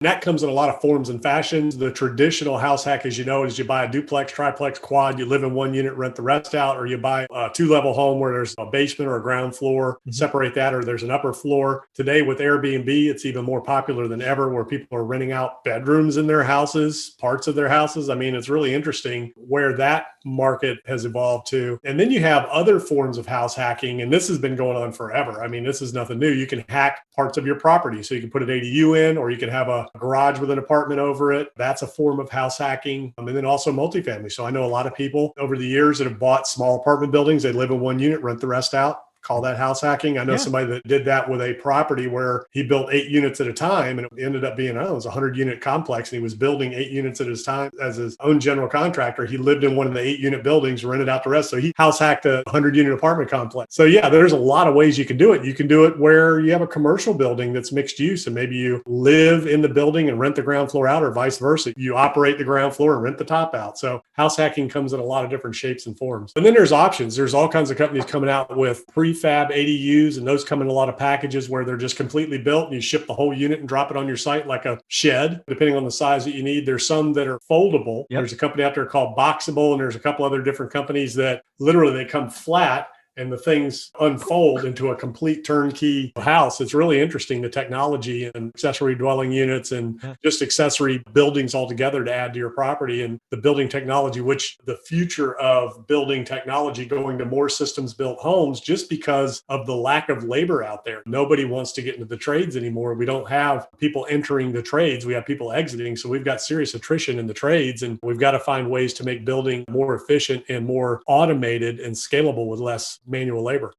that comes in a lot of forms and fashions. The traditional house hack, as you know, is you buy a duplex, triplex, quad, you live in one unit, rent the rest out, or you buy a two-level home where there's a basement or a ground floor, separate that, or there's an upper floor. Today with Airbnb, it's even more popular than ever, where people are renting out bedrooms in their houses, parts of their houses. I mean, it's really interesting where that market has evolved to. And then you have other forms of house hacking, and this has been going on forever. I mean, this is nothing new. You can hack parts of your property. So you can put an ADU in, or you can have a garage with an apartment over it. That's a form of house hacking. And then also multifamily. So I know a lot of people over the years that have bought small apartment buildings. They live in one unit, rent the rest out. Call that house hacking. I know somebody that did that with a property where he built 8 units at a time, and it ended up being, it was a 100-unit complex, and he was building 8 units at his time as his own general contractor. He lived in one of the 8-unit buildings, rented out the rest. So he house hacked a 100-unit apartment complex. So yeah, there's a lot of ways you can do it. You can do it where you have a commercial building that's mixed use, and maybe you live in the building and rent the ground floor out, or vice versa. You operate the ground floor and rent the top out. So house hacking comes in a lot of different shapes and forms. And then there's options. There's all kinds of companies coming out with prefab ADUs, and those come in a lot of packages where they're just completely built and you ship the whole unit and drop it on your site like a shed, depending on the size that you need. There's some that are foldable. There's a company out there called Boxable, and there's a couple other different companies that literally they come flat and the things unfold into a complete turnkey house. It's really interesting, the technology and accessory dwelling units and just accessory buildings altogether to add to your property, and the building technology, which the future of building technology going to more systems built homes, just because of the lack of labor out there. Nobody wants to get into the trades anymore. We don't have people entering the trades. We have people exiting. So we've got serious attrition in the trades, and we've got to find ways to make building more efficient and more automated and scalable with less manual labor.